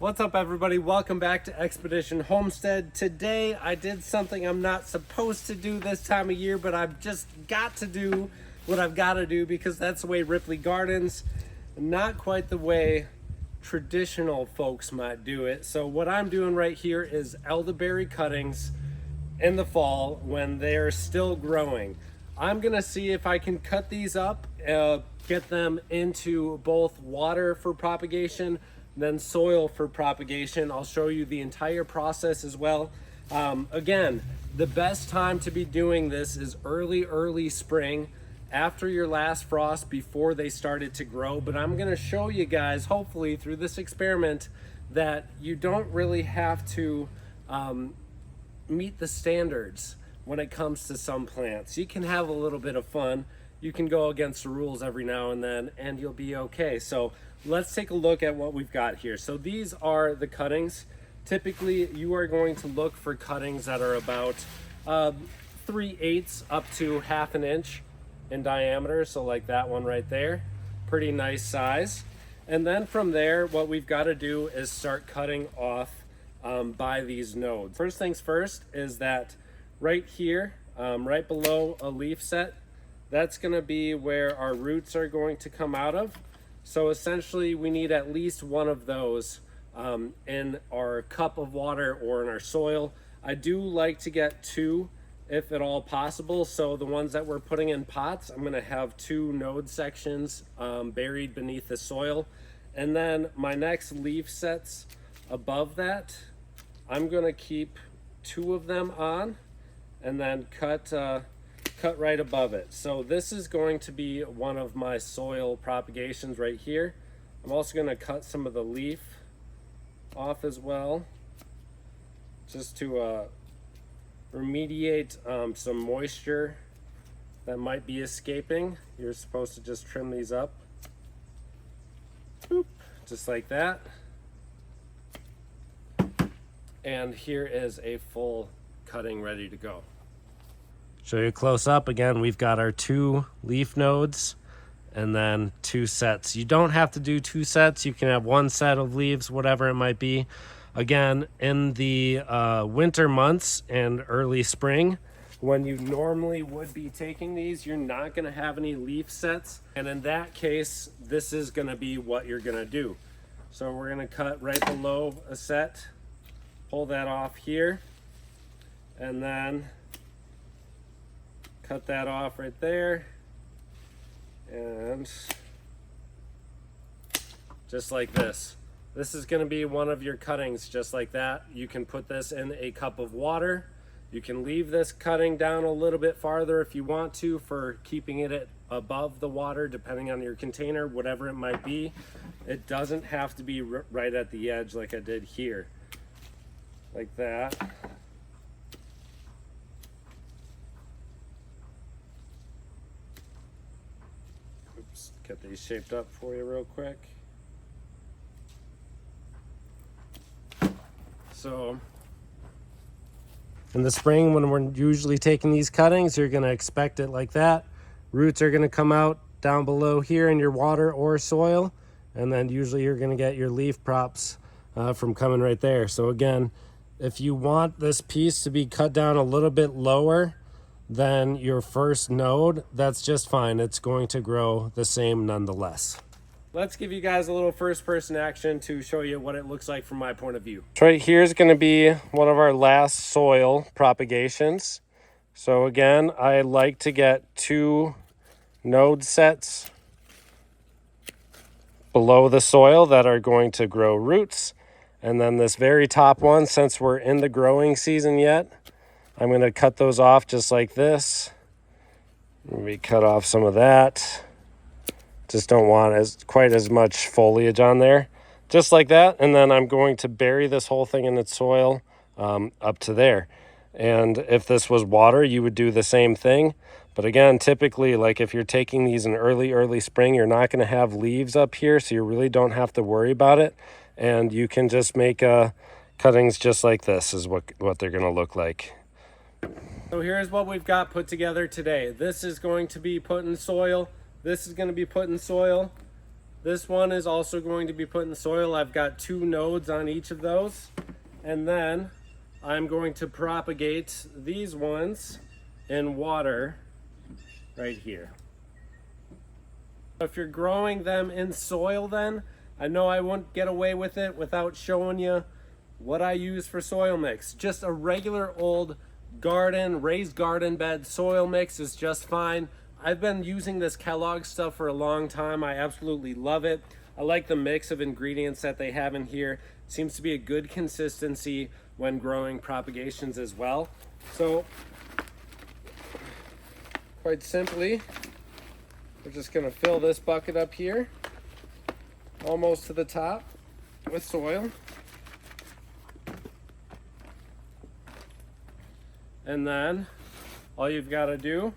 What's up, everybody? Welcome back to Expedition Homestead. Today I did something I'm not supposed to do this time of year, but I've just got to do what I've got to do because that's the way Ripley gardens, not quite the way traditional folks might do it. So what I'm doing right here is elderberry cuttings in the fall when they're still growing. I'm gonna see if I can cut these up, get them into both water for propagation, then soil for propagation. I'll show you the entire process as well. Again, the best time to be doing this is early spring, after your last frost, before they started to grow. But I'm gonna show you guys, hopefully through this experiment, that you don't really have to meet the standards when it comes to some plants. You can have a little bit of fun. You can go against the rules every now and then and you'll be okay. So let's take a look at what we've got here. So these are the cuttings. Typically you are going to look for cuttings that are about 3/8 up to 1/2 inch in diameter. So like that one right there, pretty nice size. And then from there, what we've got to do is start cutting off by these nodes. First things first is that right here, right below a leaf set, that's going to be where our roots are going to come out of. So essentially we need at least one of those in our cup of water or in our soil. I do like to get two if at all possible. So the ones that we're putting in pots, I'm going to have 2 node sections buried beneath the soil. And then my next leaf sets above that, I'm going to keep 2 of them on and then cut right above it. So this is going to be one of my soil propagations right here. I'm also going to cut some of the leaf off as well, just to remediate some moisture that might be escaping. You're supposed to just trim these up. Boop, just like that. And here is a full cutting ready to go. Show you close up. Again, we've got our 2 leaf nodes and then 2 sets. You don't have to do 2 sets. You can have 1 set of leaves, whatever it might be. Again, in the winter months and early spring, when you normally would be taking these, you're not going to have any leaf sets. And in that case, this is going to be what you're going to do. So we're going to cut right below a set, pull that off here, and then cut that off right there, and just like this. This is going to be one of your cuttings just like that. You can put this in a cup of water. You can leave this cutting down a little bit farther if you want to for keeping it above the water, depending on your container, whatever it might be. It doesn't have to be right at the edge like I did here, like that. Get these shaped up for you real quick. So in the spring, when we're usually taking these cuttings, you're going to expect it like that. Roots are going to come out down below here in your water or soil, and then usually you're going to get your leaf props from coming right there. So again, if you want this piece to be cut down a little bit lower than your first node, that's just fine. It's going to grow the same nonetheless. Let's give you guys a little first-person action to show you what it looks like from my point of view. So right here is going to be one of our last soil propagations. So again, I like to get 2 node sets below the soil that are going to grow roots. And then this very top one, since we're in the growing season yet, I'm going to cut those off just like this. Maybe cut off some of that. Just don't want quite as much foliage on there. Just like that. And then I'm going to bury this whole thing in its soil up to there. And if this was water, you would do the same thing. But again, typically, like if you're taking these in early spring, you're not going to have leaves up here, so you really don't have to worry about it. And you can just make cuttings just like this is what they're going to look like. So here's what we've got put together today. This is going to be put in soil. This is going to be put in soil. This one is also going to be put in the soil. I've got 2 nodes on each of those. And then I'm going to propagate these ones in water right here. If you're growing them in soil, then I know I won't get away with it without showing you what I use for soil mix. Just a regular old raised garden bed soil mix is just fine. I've been using this Kellogg stuff for a long time. I absolutely love it. I like the mix of ingredients that they have in here. Seems to be a good consistency when growing propagations as well. So quite simply, we're just gonna fill this bucket up here, almost to the top with soil. And then all you've gotta do,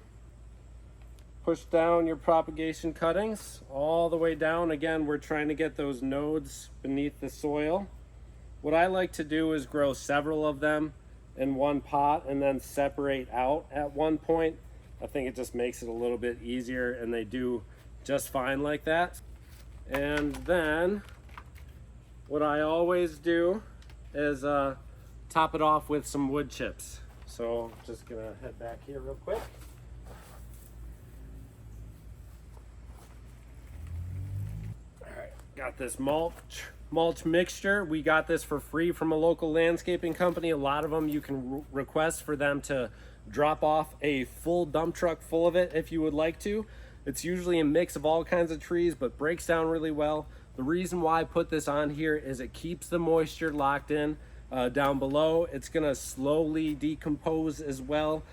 push down your propagation cuttings all the way down. Again, we're trying to get those nodes beneath the soil. What I like to do is grow several of them in one pot and then separate out at one point. I think it just makes it a little bit easier, and they do just fine like that. And then what I always do is top it off with some wood chips. So I'm just gonna head back here real quick. Got this mulch mixture. We got this for free from a local landscaping company. A lot of them you can request for them to drop off a full dump truck full of it if you would like to. It's usually a mix of all kinds of trees, but breaks down really well. The reason why I put this on here is it keeps the moisture locked in down below. It's gonna slowly decompose as well.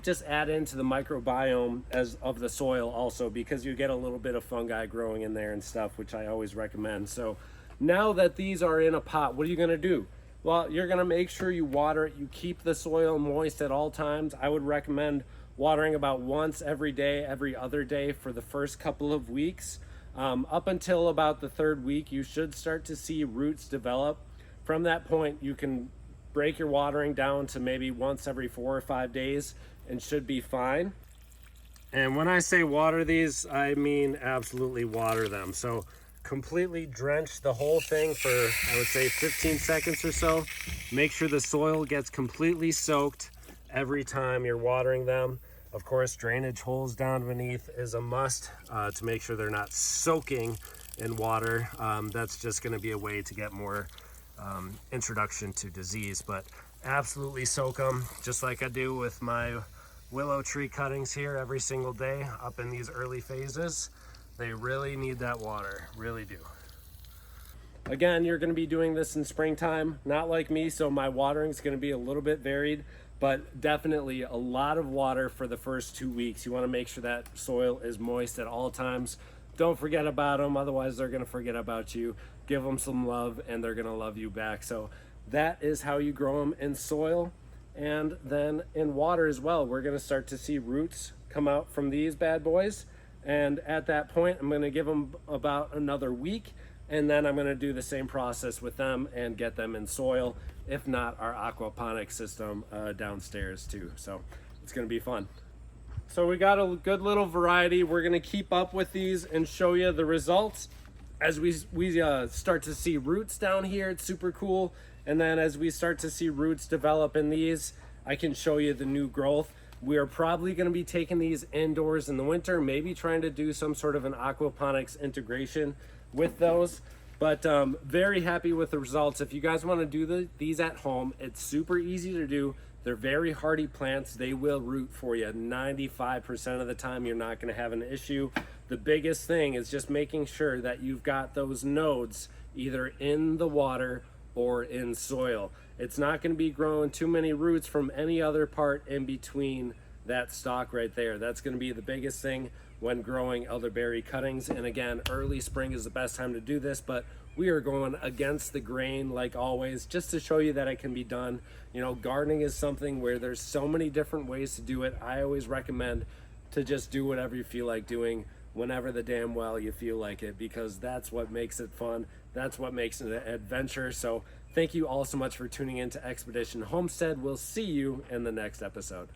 Just add into the microbiome of the soil also, because you get a little bit of fungi growing in there and stuff, which I always recommend. So now that these are in a pot, what are you gonna do? Well, you're gonna make sure you water it. You keep the soil moist at all times. I would recommend watering about once every day, every other day for the first couple of weeks. Up until about the 3rd week, you should start to see roots develop. From that point, you can break your watering down to maybe once every 4 or 5 days and should be fine. And when I say water these, I mean absolutely water them. So completely drench the whole thing for, I would say, 15 seconds or so. Make sure the soil gets completely soaked every time you're watering them. Of course, drainage holes down beneath is a must to make sure they're not soaking in water. That's just going to be a way to get more introduction to disease, but absolutely soak them just like I do with my willow tree cuttings here every single day up in these early phases. They really need that water, really do. Again, you're going to be doing this in springtime, not like me, so my watering is going to be a little bit varied, but definitely a lot of water for the first 2 weeks. You want to make sure that soil is moist at all times. Don't forget about them, otherwise they're going to forget about you. Give them some love and they're going to love you back. So that is how you grow them in soil. And then in water as well, we're going to start to see roots come out from these bad boys. And at that point, I'm going to give them about another week, and then I'm going to do the same process with them and get them in soil, if not our aquaponic system downstairs too. So it's going to be fun. So we got a good little variety. We're going to keep up with these and show you the results as we start to see roots down here. It's super cool. And then as we start to see roots develop in these, I can show you the new growth. We are probably going to be taking these indoors in the winter, maybe trying to do some sort of an aquaponics integration with those. But very happy with the results. If you guys want to do these at home, it's super easy to do. They're very hardy plants. They will root for you. 95% of the time, you're not going to have an issue. The biggest thing is just making sure that you've got those nodes either in the water or in soil. It's not going to be growing too many roots from any other part in between that stalk right there. That's going to be the biggest thing when growing elderberry cuttings. And again, early spring is the best time to do this, but we are going against the grain like always, just to show you that it can be done. You know, gardening is something where there's so many different ways to do it. I always recommend to just do whatever you feel like doing whenever the damn well you feel like it, because that's what makes it fun. That's what makes it an adventure. So thank you all so much for tuning in to Expedition Homestead. We'll see you in the next episode.